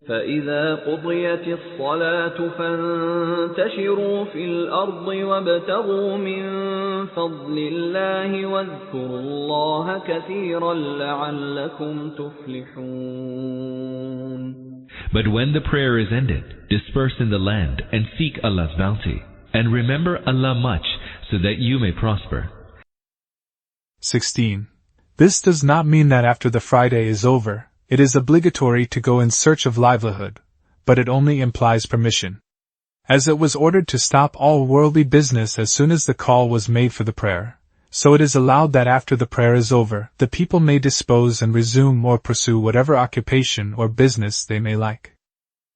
فإذا قضيت الصلاة فانتشروا في الأرض وابتغوا من فضل الله واذكروا الله كثيرا لعلكم تفلحون. But when the prayer is ended, disperse in the land and seek Allah's bounty, and remember Allah much so that you may prosper. 16. This does not mean that after the Friday is over, it is obligatory to go in search of livelihood, but it only implies permission. As it was ordered to stop all worldly business as soon as the call was made for the prayer, so it is allowed that after the prayer is over, the people may dispose and resume or pursue whatever occupation or business they may like.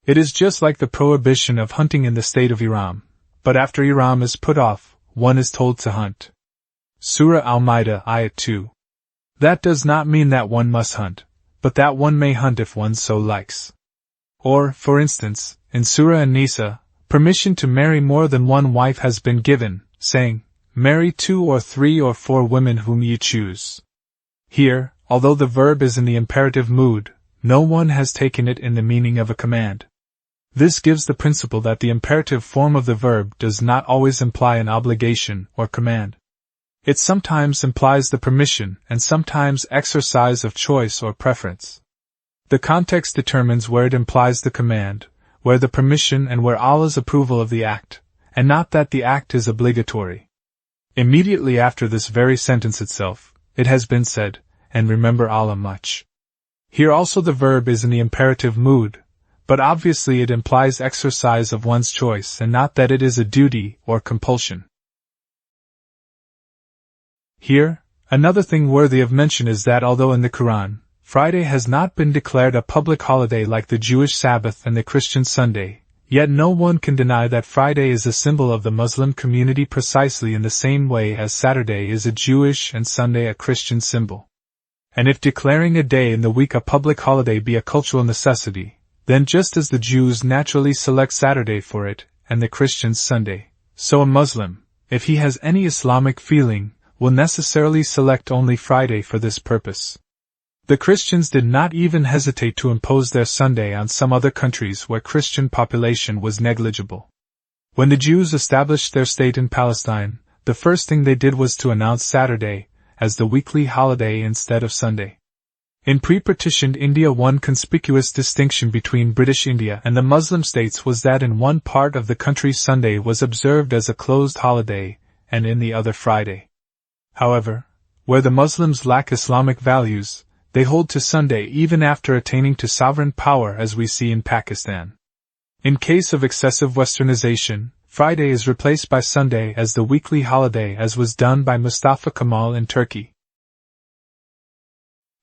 It is just like the prohibition of hunting in the state of Ihram, but after Ihram is put off, one is told to hunt. Surah Al-Ma'idah, Ayat 2. That does not mean that one must hunt, but that one may hunt if one so likes. Or, for instance, in Surah An-Nisa, permission to marry more than one wife has been given, saying, "Marry 2 or 3 or 4 women whom you choose." Here, although the verb is in the imperative mood, no one has taken it in the meaning of a command. This gives the principle that the imperative form of the verb does not always imply an obligation or command. It sometimes implies the permission and sometimes exercise of choice or preference. The context determines where it implies the command, where the permission, and where Allah's approval of the act, and not that the act is obligatory. Immediately after this very sentence itself, it has been said, "And remember Allah much." Here also the verb is in the imperative mood, but obviously it implies exercise of one's choice and not that it is a duty or compulsion. Here, another thing worthy of mention is that although in the Quran, Friday has not been declared a public holiday like the Jewish Sabbath and the Christian Sunday, yet no one can deny that Friday is a symbol of the Muslim community precisely in the same way as Saturday is a Jewish and Sunday a Christian symbol. And if declaring a day in the week a public holiday be a cultural necessity, then just as the Jews naturally select Saturday for it, and the Christians Sunday, so a Muslim, if he has any Islamic feeling, will necessarily select only Friday for this purpose. The Christians did not even hesitate to impose their Sunday on some other countries where Christian population was negligible. When the Jews established their state in Palestine, the first thing they did was to announce Saturday as the weekly holiday instead of Sunday. In pre-partitioned India, one conspicuous distinction between British India and the Muslim states was that in one part of the country Sunday was observed as a closed holiday, and in the other Friday. However, where the Muslims lack Islamic values, they hold to Sunday even after attaining to sovereign power, as we see in Pakistan. In case of excessive westernization, Friday is replaced by Sunday as the weekly holiday, as was done by Mustafa Kemal in Turkey.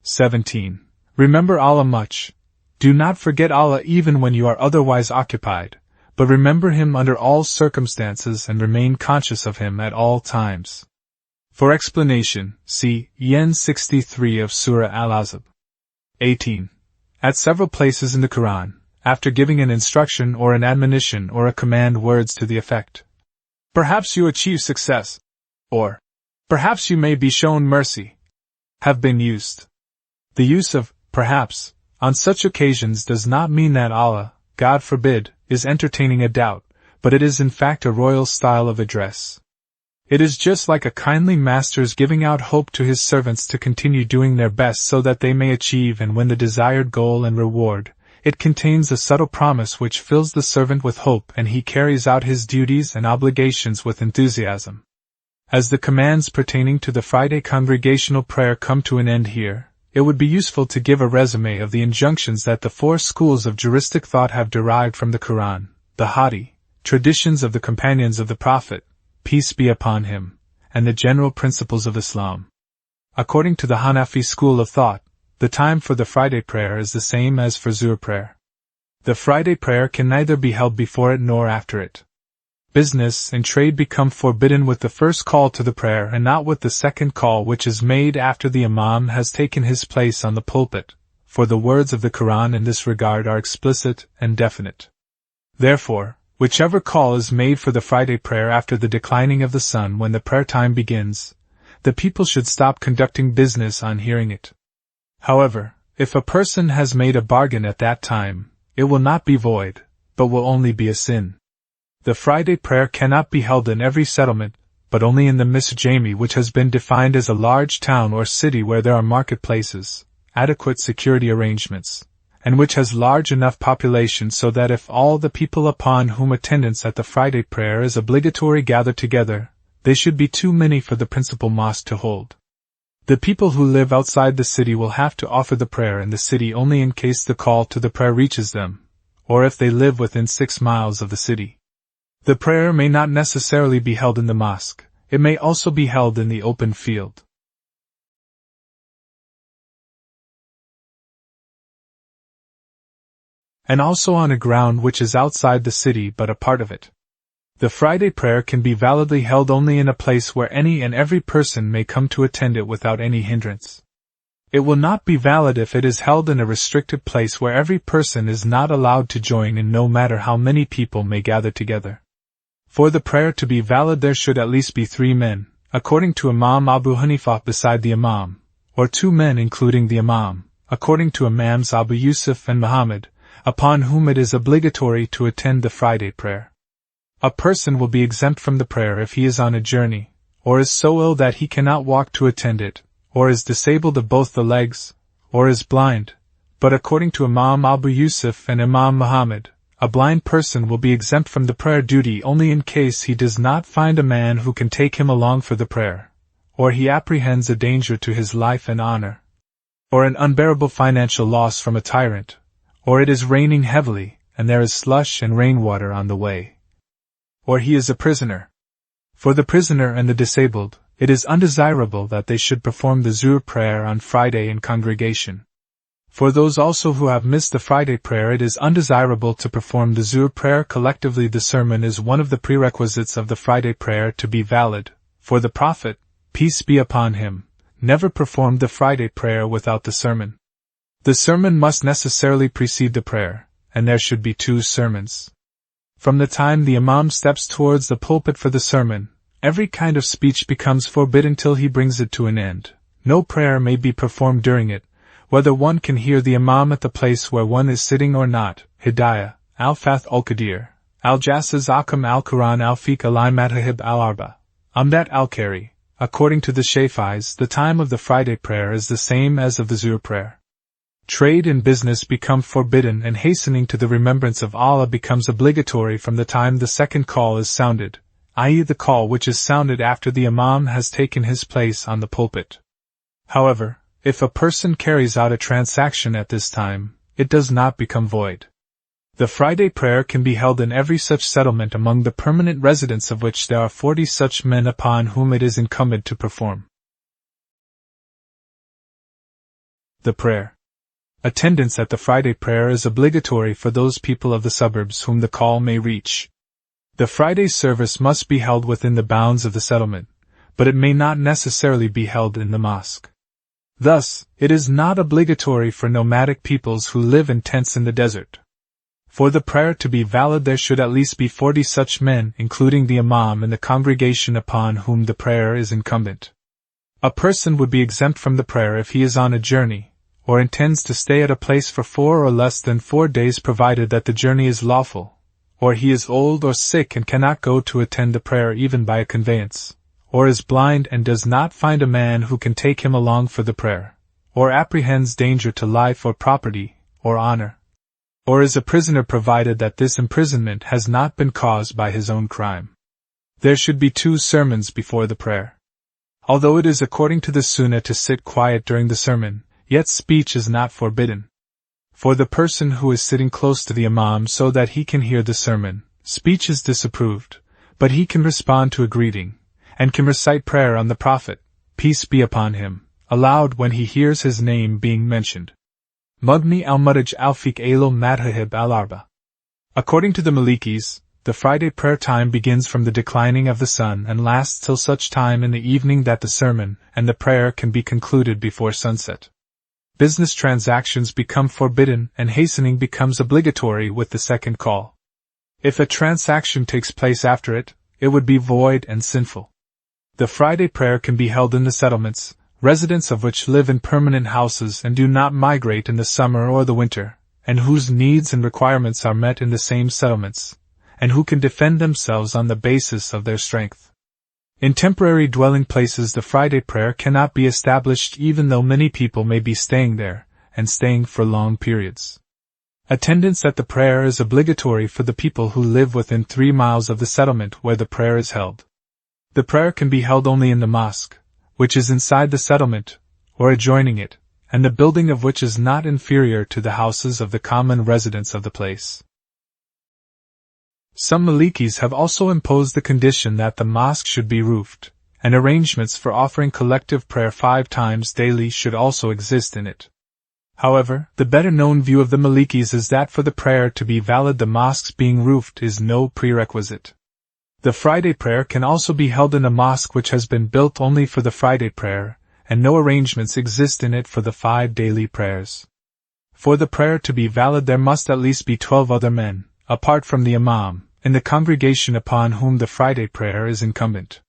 17. Remember Allah much. Do not forget Allah even when you are otherwise occupied, but remember Him under all circumstances and remain conscious of Him at all times. For explanation, see Yen 63 of Surah Al-Ahzab. 18. At several places in the Quran, after giving an instruction or an admonition or a command, words to the effect, "Perhaps you achieve success," or "Perhaps you may be shown mercy," have been used. The use of "perhaps" on such occasions does not mean that Allah, God forbid, is entertaining a doubt, but it is in fact a royal style of address. It is just like a kindly master's giving out hope to his servants to continue doing their best so that they may achieve and win the desired goal and reward. It contains a subtle promise which fills the servant with hope, and he carries out his duties and obligations with enthusiasm. As the commands pertaining to the Friday congregational prayer come to an end here, it would be useful to give a resume of the injunctions that the 4 schools of juristic thought have derived from the Quran, the Hadith, traditions of the companions of the Prophet, peace be upon him, and the general principles of Islam. According to the Hanafi school of thought, the time for the Friday prayer is the same as for Zuhr prayer. The Friday prayer can neither be held before it nor after it. Business and trade become forbidden with the first call to the prayer and not with the second call, which is made after the Imam has taken his place on the pulpit, for the words of the Quran in this regard are explicit and definite. Therefore, whichever call is made for the Friday prayer after the declining of the sun when the prayer time begins, the people should stop conducting business on hearing it. However, if a person has made a bargain at that time, it will not be void, but will only be a sin. The Friday prayer cannot be held in every settlement, but only in the Misjami, which has been defined as a large town or city where there are marketplaces, adequate security arrangements, and which has large enough population so that if all the people upon whom attendance at the Friday prayer is obligatory gather together, they should be too many for the principal mosque to hold. The people who live outside the city will have to offer the prayer in the city only in case the call to the prayer reaches them, or if they live within 6 miles of the city. The prayer may not necessarily be held in the mosque, it may also be held in the open field. And also on a ground which is outside the city but a part of it. The Friday prayer can be validly held only in a place where any and every person may come to attend it without any hindrance. It will not be valid if it is held in a restricted place where every person is not allowed to join in, no matter how many people may gather together. For the prayer to be valid there should at least be 3 men, according to Imam Abu Hanifah beside the Imam, or 2 men including the Imam, according to Imams Abu Yusuf and Muhammad, upon whom it is obligatory to attend the Friday prayer. A person will be exempt from the prayer if he is on a journey, or is so ill that he cannot walk to attend it, or is disabled of both the legs, or is blind, but according to Imam Abu Yusuf and Imam Muhammad, a blind person will be exempt from the prayer duty only in case he does not find a man who can take him along for the prayer, or he apprehends a danger to his life and honor, or an unbearable financial loss from a tyrant, or it is raining heavily, and there is slush and rainwater on the way, or he is a prisoner. For the prisoner and the disabled, it is undesirable that they should perform the Zuhr prayer on Friday in congregation. For those also who have missed the Friday prayer, it is undesirable to perform the Zuhr prayer collectively. The sermon is one of the prerequisites of the Friday prayer to be valid, for the Prophet, peace be upon him, never performed the Friday prayer without the sermon. The sermon must necessarily precede the prayer, and there should be 2 sermons. From the time the Imam steps towards the pulpit for the sermon, every kind of speech becomes forbidden till he brings it to an end. No prayer may be performed during it, whether one can hear the Imam at the place where one is sitting or not. Hidayah, Al-Fath al-Qadir, Al-Jassas Akam al-Quran al-Fiqh al-Madhahib al-Arba, Amdat al-Kari. According to the Shafis, the time of the Friday prayer is the same as of the Zuhr prayer. Trade and business become forbidden, and hastening to the remembrance of Allah becomes obligatory from the time the second call is sounded, i.e. the call which is sounded after the Imam has taken his place on the pulpit. However, if a person carries out a transaction at this time, it does not become void. The Friday prayer can be held in every such settlement among the permanent residents of which there are 40 such men upon whom it is incumbent to perform the prayer. Attendance at the Friday prayer is obligatory for those people of the suburbs whom the call may reach. The Friday service must be held within the bounds of the settlement, but it may not necessarily be held in the mosque. Thus, it is not obligatory for nomadic peoples who live in tents in the desert. For the prayer to be valid there should at least be 40 such men, including the Imam and the congregation upon whom the prayer is incumbent. A person would be exempt from the prayer if he is on a journey, or intends to stay at a place for 4 or less than 4 days, provided that the journey is lawful, or he is old or sick and cannot go to attend the prayer even by a conveyance, or is blind and does not find a man who can take him along for the prayer, or apprehends danger to life or property, or honor, or is a prisoner provided that this imprisonment has not been caused by his own crime. There should be 2 sermons before the prayer. Although it is according to the Sunnah to sit quiet during the sermon, yet speech is not forbidden. For the person who is sitting close to the Imam so that he can hear the sermon, speech is disapproved, but he can respond to a greeting, and can recite prayer on the Prophet, peace be upon him, aloud when he hears his name being mentioned. Mughni al-Mudaj al-Fiqh al-Madhahib al-Arba. According to the Malikis, the Friday prayer time begins from the declining of the sun and lasts till such time in the evening that the sermon and the prayer can be concluded before sunset. Business transactions become forbidden and hastening becomes obligatory with the second call. If a transaction takes place after it, it would be void and sinful. The Friday prayer can be held in the settlements, residents of which live in permanent houses and do not migrate in the summer or the winter, and whose needs and requirements are met in the same settlements, and who can defend themselves on the basis of their strength. In temporary dwelling places the Friday prayer cannot be established even though many people may be staying there, and staying for long periods. Attendance at the prayer is obligatory for the people who live within 3 miles of the settlement where the prayer is held. The prayer can be held only in the mosque, which is inside the settlement, or adjoining it, and the building of which is not inferior to the houses of the common residents of the place. Some Malikis have also imposed the condition that the mosque should be roofed, and arrangements for offering collective prayer 5 times daily should also exist in it. However, the better-known view of the Malikis is that for the prayer to be valid the mosque's being roofed is no prerequisite. The Friday prayer can also be held in a mosque which has been built only for the Friday prayer, and no arrangements exist in it for the 5 daily prayers. For the prayer to be valid there must at least be 12 other men, apart from the Imam, in the congregation upon whom the Friday prayer is incumbent.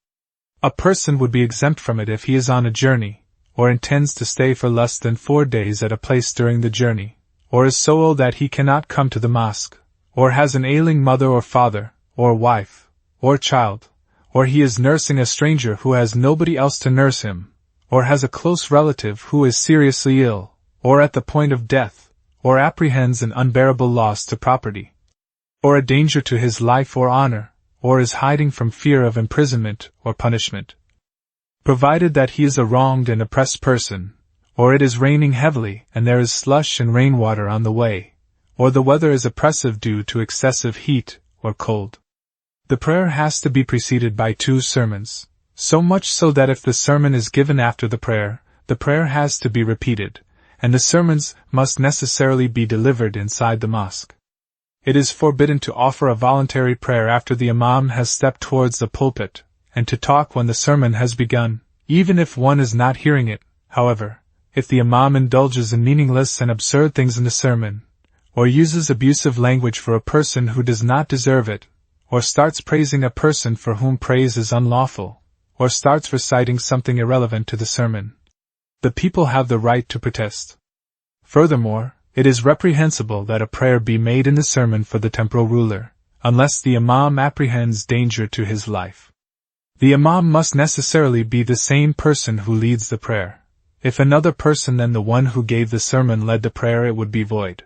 A person would be exempt from it if he is on a journey, or intends to stay for less than 4 days at a place during the journey, or is so ill that he cannot come to the mosque, or has an ailing mother or father, or wife, or child, or he is nursing a stranger who has nobody else to nurse him, or has a close relative who is seriously ill, or at the point of death, or apprehends an unbearable loss to property, or a danger to his life or honor, or is hiding from fear of imprisonment or punishment. Provided that he is a wronged and oppressed person, or it is raining heavily and there is slush and rainwater on the way, or the weather is oppressive due to excessive heat or cold. The prayer has to be preceded by 2 sermons, so much so that if the sermon is given after the prayer has to be repeated, and the sermons must necessarily be delivered inside the mosque. It is forbidden to offer a voluntary prayer after the Imam has stepped towards the pulpit, and to talk when the sermon has begun, even if one is not hearing it. However, if the Imam indulges in meaningless and absurd things in the sermon, or uses abusive language for a person who does not deserve it, or starts praising a person for whom praise is unlawful, or starts reciting something irrelevant to the sermon, the people have the right to protest. Furthermore, it is reprehensible that a prayer be made in the sermon for the temporal ruler, unless the Imam apprehends danger to his life. The Imam must necessarily be the same person who leads the prayer. If another person than the one who gave the sermon led the prayer it would be void.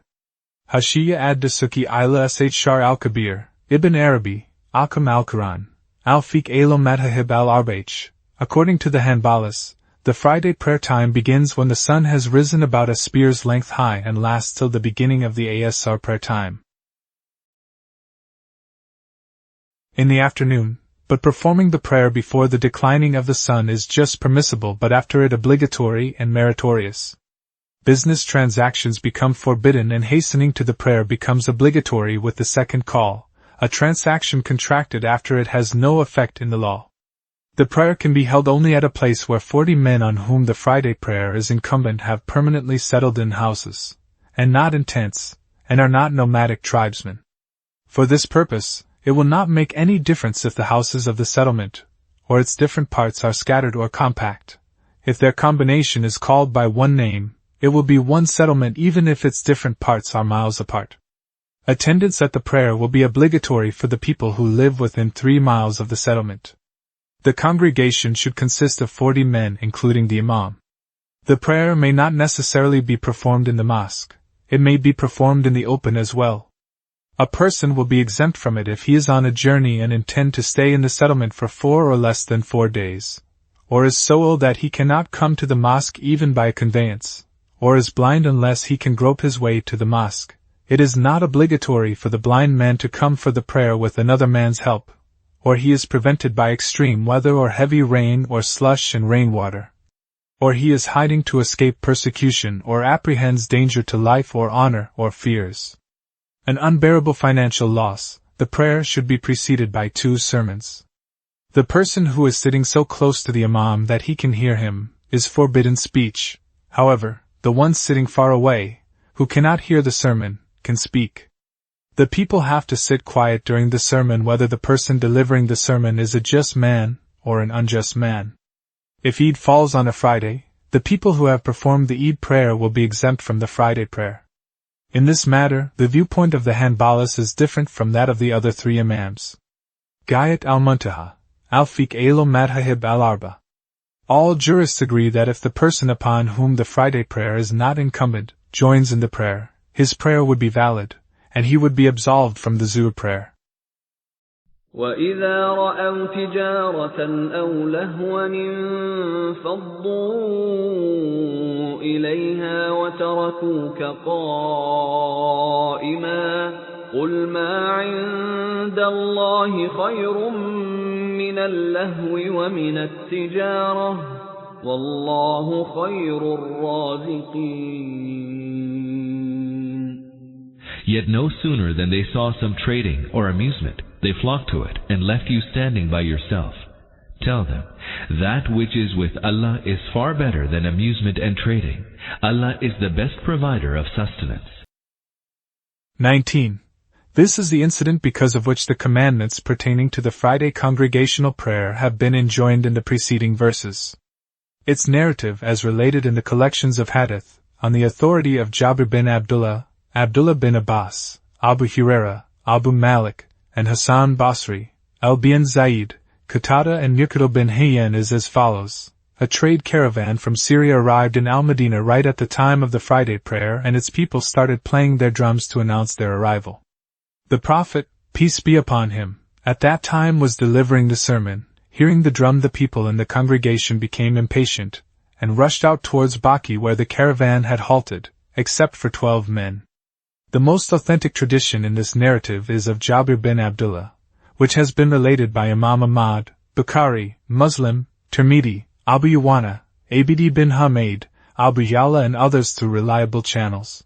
Hashiya ad-Dasuki ila Shar al-Kabir, Ibn Arabi, Akam al-Quran, al-Fiqh al-Madhahib al-Arba'ah. According to the Hanbalis, the Friday prayer time begins when the sun has risen about a spear's length high and lasts till the beginning of the Asr prayer time in the afternoon, but performing the prayer before the declining of the sun is just permissible but after it obligatory and meritorious. Business transactions become forbidden and hastening to the prayer becomes obligatory with the second call, a transaction contracted after it has no effect in the law. The prayer can be held only at a place where 40 men on whom the Friday prayer is incumbent have permanently settled in houses, and not in tents, and are not nomadic tribesmen. For this purpose, it will not make any difference if the houses of the settlement, or its different parts are scattered or compact. If their combination is called by one name, it will be one settlement even if its different parts are miles apart. Attendance at the prayer will be obligatory for the people who live within 3 miles of the settlement. The congregation should consist of 40 men including the Imam. The prayer may not necessarily be performed in the mosque, it may be performed in the open as well. A person will be exempt from it if he is on a journey and intend to stay in the settlement for 4 or less than 4 days, or is so ill that he cannot come to the mosque even by a conveyance, or is blind unless he can grope his way to the mosque. It is not obligatory for the blind man to come for the prayer with another man's help, or he is prevented by extreme weather or heavy rain or slush and rainwater, or he is hiding to escape persecution or apprehends danger to life or honor or fears an unbearable financial loss. The prayer should be preceded by 2 sermons. The person who is sitting so close to the Imam that he can hear him is forbidden speech. However, the one sitting far away, who cannot hear the sermon, can speak. The people have to sit quiet during the sermon whether the person delivering the sermon is a just man or an unjust man. If Eid falls on a Friday, the people who have performed the Eid prayer will be exempt from the Friday prayer. In this matter, the viewpoint of the Hanbalis is different from that of the other three Imams. Gayat al-Muntaha, al-Fiqh al-Madhahib al-Arba. All jurists agree that if the person upon whom the Friday prayer is not incumbent joins in the prayer, his prayer would be valid, and he would be absolved from the Zuhr prayer. وَإِذَا رَأَوْا تِجَارَةً أَوْ لَهْوًا انفَضُّوا إِلَيْهَا وَتَرَكُوكَ قَائِمًا قُلْ مَا عِندَ اللَّهِ خَيْرٌ مِّنَ اللَّهْوِ وَمِنَ التِّجَارَةِ وَاللَّهُ خَيْرُ الرَّازِقِينَ. Yet no sooner than they saw some trading or amusement, they flocked to it and left you standing by yourself. Tell them, that which is with Allah is far better than amusement and trading. Allah is the best provider of sustenance. 19. This is the incident because of which the commandments pertaining to the Friday congregational prayer have been enjoined in the preceding verses. Its narrative, as related in the collections of Hadith, on the authority of Jabir bin Abdullah, Abdullah bin Abbas, Abu Huraira, Abu Malik, and Hassan Basri, Al-Bin Zaid, Qatada and Muqatil bin Hayyan is as follows. A trade caravan from Syria arrived in Al-Madinah right at the time of the Friday prayer, and its people started playing their drums to announce their arrival. The Prophet, peace be upon him, at that time was delivering the sermon. Hearing the drum, the people in the congregation became impatient, and rushed out towards Baki where the caravan had halted, except for 12 men. The most authentic tradition in this narrative is of Jabir bin Abdullah, which has been related by Imam Ahmad, Bukhari, Muslim, Tirmidhi, Abu Awana, Abd bin Humayd, Abu Ya'la and others through reliable channels.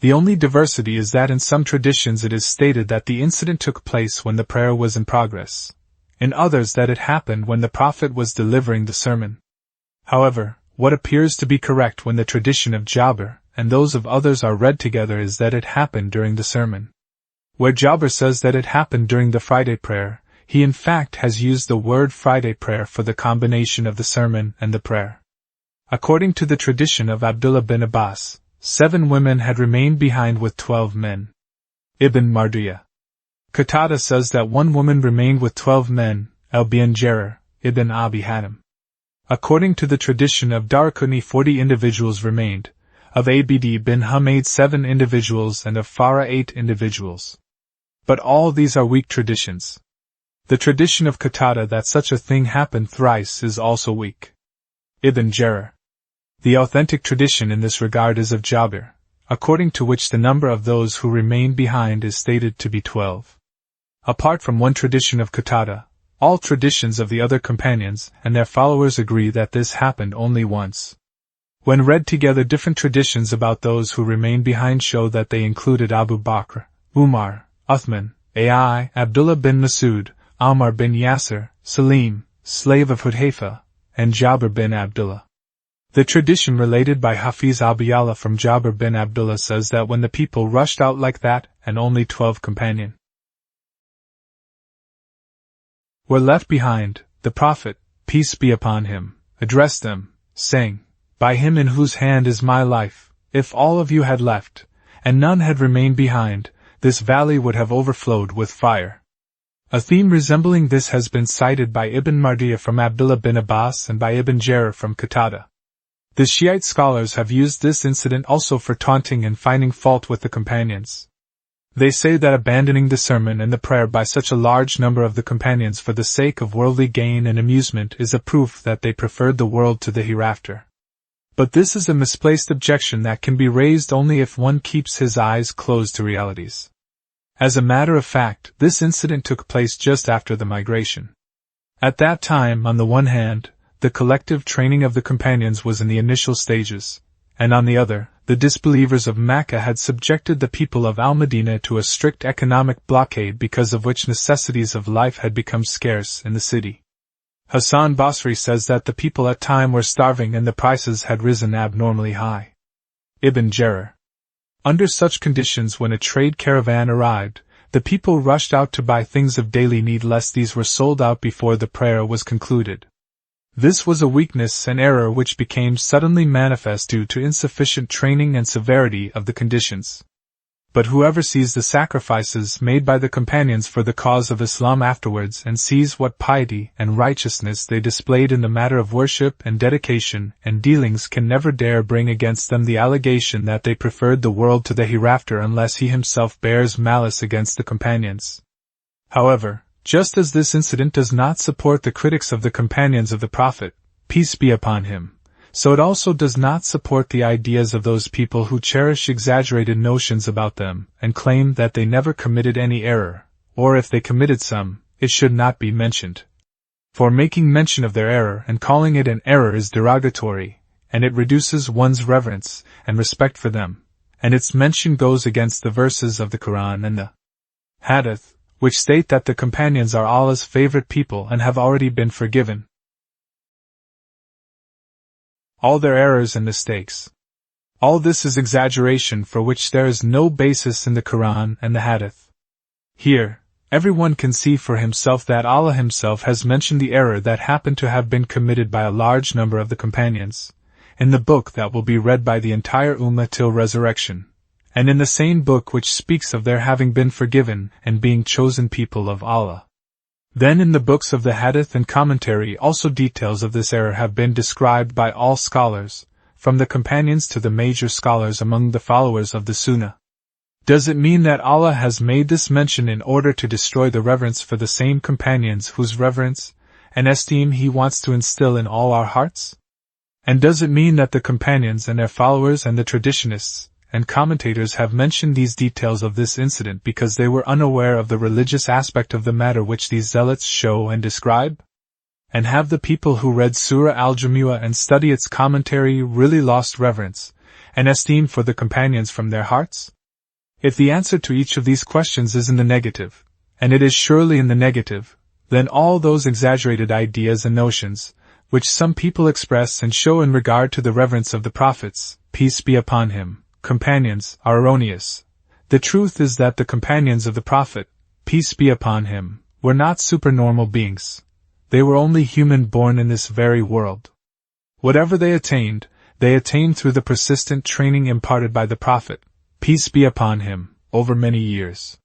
The only diversity is that in some traditions it is stated that the incident took place when the prayer was in progress, in others that it happened when the Prophet was delivering the sermon. However, what appears to be correct when the tradition of Jabir and those of others are read together is that it happened during the sermon. Where Jabir says that it happened during the Friday prayer, he in fact has used the word Friday prayer for the combination of the sermon and the prayer. According to the tradition of Abdullah bin Abbas, 7 women had remained behind with 12 men. Ibn Mardiyah. Qatada says that 1 woman remained with 12 men, Al-Bin Jarir, Ibn Abi Hatim. According to the tradition of Darqutni 40 individuals remained, of Abd bin Humayd 7 individuals and of Farah 8 individuals. But all these are weak traditions. The tradition of Qatada that such a thing happened thrice is also weak. Ibn Jarir. The authentic tradition in this regard is of Jabir, according to which the number of those who remained behind is stated to be 12. Apart from one tradition of Qatada, all traditions of the other companions and their followers agree that this happened only once. When read together, different traditions about those who remained behind show that they included Abu Bakr, Umar, Uthman, Ai, Abdullah bin Masud, Ammar bin Yasir, Salim, slave of Hudhayfa, and Jabir bin Abdullah. The tradition related by Hafiz Abu Ya'la from Jabir bin Abdullah says that when the people rushed out like that, and only 12 companions were left behind, the Prophet, peace be upon him, addressed them, saying, "By him in whose hand is my life, if all of you had left, and none had remained behind, this valley would have overflowed with fire." A theme resembling this has been cited by Ibn Mardiyah from Abdullah bin Abbas and by Ibn Jarir from Qatada. The Shiite scholars have used this incident also for taunting and finding fault with the companions. They say that abandoning the sermon and the prayer by such a large number of the companions for the sake of worldly gain and amusement is a proof that they preferred the world to the hereafter. But this is a misplaced objection that can be raised only if one keeps his eyes closed to realities. As a matter of fact, this incident took place just after the migration. At that time, on the one hand, the collective training of the companions was in the initial stages, and on the other, the disbelievers of Mecca had subjected the people of Al-Madinah to a strict economic blockade because of which necessities of life had become scarce in the city. Hassan Basri says that the people at time were starving and the prices had risen abnormally high. Ibn Jarir. Under such conditions, when a trade caravan arrived, the people rushed out to buy things of daily need lest these were sold out before the prayer was concluded. This was a weakness and error which became suddenly manifest due to insufficient training and severity of the conditions. But whoever sees the sacrifices made by the companions for the cause of Islam afterwards and sees what piety and righteousness they displayed in the matter of worship and dedication and dealings can never dare bring against them the allegation that they preferred the world to the hereafter unless he himself bears malice against the companions. However, just as this incident does not support the critics of the companions of the Prophet, peace be upon him, so it also does not support the ideas of those people who cherish exaggerated notions about them and claim that they never committed any error, or if they committed some, it should not be mentioned. For making mention of their error and calling it an error is derogatory, and it reduces one's reverence and respect for them, and its mention goes against the verses of the Quran and the Hadith, which state that the companions are Allah's favorite people and have already been forgiven all their errors and mistakes. All this is exaggeration for which there is no basis in the Quran and the Hadith. Here, everyone can see for himself that Allah himself has mentioned the error that happened to have been committed by a large number of the companions, in the book that will be read by the entire Ummah till resurrection, and in the same book which speaks of their having been forgiven and being chosen people of Allah. Then in the books of the Hadith and commentary also details of this error have been described by all scholars, from the companions to the major scholars among the followers of the Sunnah. Does it mean that Allah has made this mention in order to destroy the reverence for the same companions whose reverence and esteem He wants to instill in all our hearts? And does it mean that the companions and their followers and the traditionists and commentators have mentioned these details of this incident because they were unaware of the religious aspect of the matter which these zealots show and describe? And have the people who read Surah Al-Jamu'a and study its commentary really lost reverence and esteem for the companions from their hearts? If the answer to each of these questions is in the negative, and it is surely in the negative, then all those exaggerated ideas and notions, which some people express and show in regard to the reverence of the prophets, peace be upon him, companions, are erroneous. The truth is that the companions of the Prophet, peace be upon him, were not supernormal beings. They were only human born in this very world. Whatever they attained through the persistent training imparted by the Prophet, peace be upon him, over many years.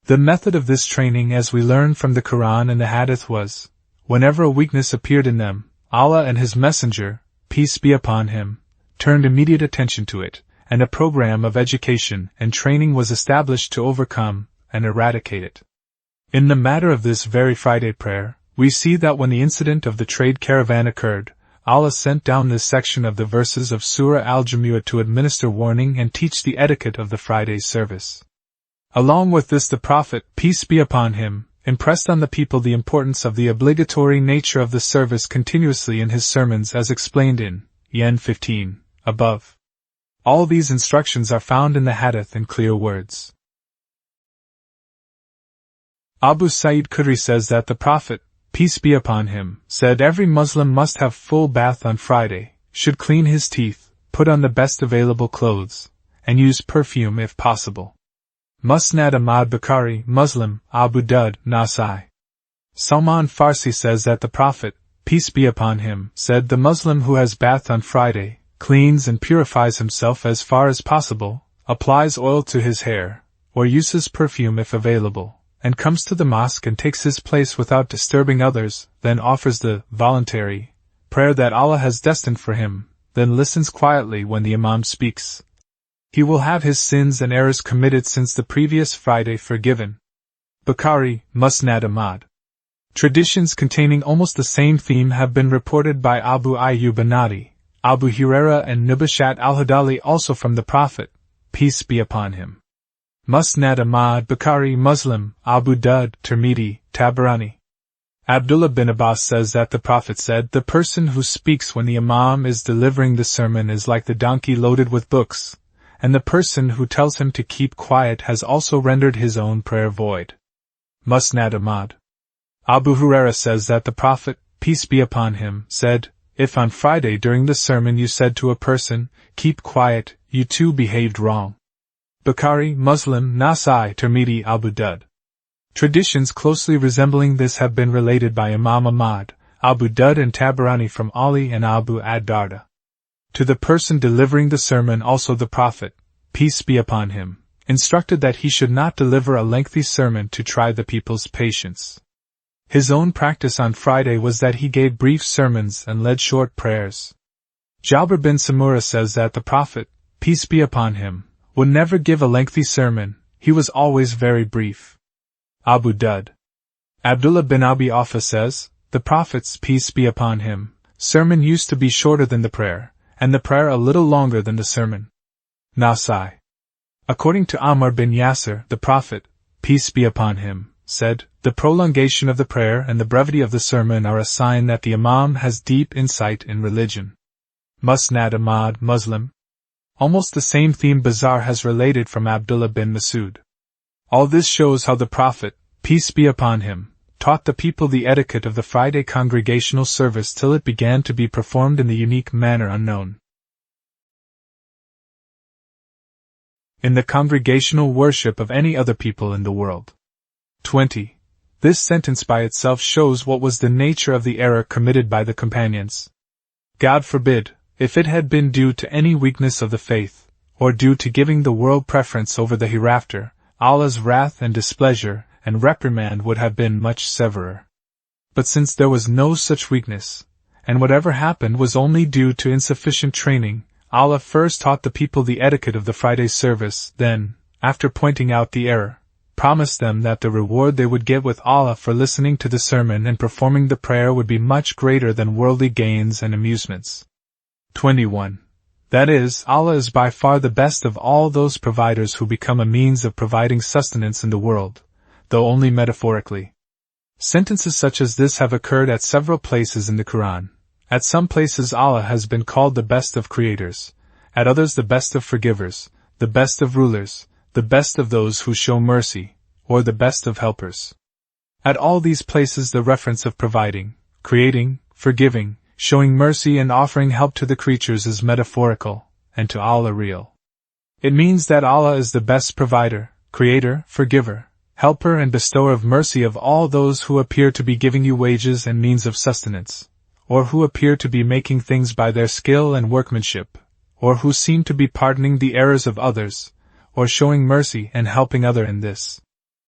The method of this training, as we learn from the Quran and the Hadith, was, whenever a weakness appeared in them, Allah and His Messenger, peace be upon him, turned immediate attention to it, and a program of education and training was established to overcome and eradicate it. In the matter of this very Friday prayer, we see that when the incident of the trade caravan occurred, Allah sent down this section of the verses of Surah Al-Jamu'a to administer warning and teach the etiquette of the Friday service. Along with this, the Prophet, peace be upon him, impressed on the people the importance of the obligatory nature of the service continuously in his sermons as explained in Yen 15, above. All these instructions are found in the Hadith in clear words. Abu Sa'id Khudri says that the Prophet, peace be upon him, said every Muslim must have full bath on Friday, should clean his teeth, put on the best available clothes, and use perfume if possible. Musnad Ahmad Bukhari, Muslim, Abu Dud, Nasai. Salman Farsi says that the Prophet, peace be upon him, said the Muslim who has bathed on Friday, cleans and purifies himself as far as possible, applies oil to his hair, or uses perfume if available, and comes to the mosque and takes his place without disturbing others, then offers the voluntary prayer that Allah has destined for him, then listens quietly when the Imam speaks. He will have his sins and errors committed since the previous Friday forgiven. Bukhari, Musnad Ahmad. Traditions containing almost the same theme have been reported by Abu Ayyub an-Nadi, Abu Huraira and Nubashat al-Hudali, also from the Prophet, peace be upon him. Musnad Ahmad Bukhari, Muslim, Abu Dud, Tirmidhi, Tabarani. Abdullah bin Abbas says that the Prophet said, the person who speaks when the Imam is delivering the sermon is like the donkey loaded with books, and the person who tells him to keep quiet has also rendered his own prayer void. Musnad Ahmad. Abu Huraira says that the Prophet, peace be upon him, said, if on Friday during the sermon you said to a person, keep quiet, you too behaved wrong. Bukhari, Muslim, Nasai, Tirmidhi, Abu Dud. Traditions closely resembling this have been related by Imam Ahmad, Abu Dud and Tabarani from Ali and Abu ad-Darda. To the person delivering the sermon also the Prophet, peace be upon him, instructed that he should not deliver a lengthy sermon to try the people's patience. His own practice on Friday was that he gave brief sermons and led short prayers. Jabir bin Samura says that the Prophet, peace be upon him, would never give a lengthy sermon, he was always very brief. Abu Dud. Abdullah bin Abi Awfa says, the Prophet's, peace be upon him, sermon used to be shorter than the prayer, and the prayer a little longer than the sermon. Nasai. According to Ammar bin Yasir, the Prophet, peace be upon him, said, the prolongation of the prayer and the brevity of the sermon are a sign that the Imam has deep insight in religion. Musnad Ahmad Muslim. Almost the same theme Bazar has related from Abdullah bin Masud. All this shows how the Prophet, peace be upon him, taught the people the etiquette of the Friday congregational service till it began to be performed in the unique manner unknown in the congregational worship of any other people in the world. 20. This sentence by itself shows what was the nature of the error committed by the companions. God forbid, if it had been due to any weakness of the faith, or due to giving the world preference over the hereafter, Allah's wrath and displeasure and reprimand would have been much severer. But since there was no such weakness, and whatever happened was only due to insufficient training, Allah first taught the people the etiquette of the Friday service, then, after pointing out the error, promised them that the reward they would get with Allah for listening to the sermon and performing the prayer would be much greater than worldly gains and amusements. 21. That is, Allah is by far the best of all those providers who become a means of providing sustenance in the world, though only metaphorically. Sentences such as this have occurred at several places in the Quran. At some places Allah has been called the best of creators, at others the best of forgivers, the best of rulers, the best of those who show mercy, or the best of helpers. At all these places the reference of providing, creating, forgiving, showing mercy and offering help to the creatures is metaphorical, and to Allah real. It means that Allah is the best provider, creator, forgiver, helper and bestower of mercy of all those who appear to be giving you wages and means of sustenance, or who appear to be making things by their skill and workmanship, or who seem to be pardoning the errors of others, or showing mercy and helping other in this.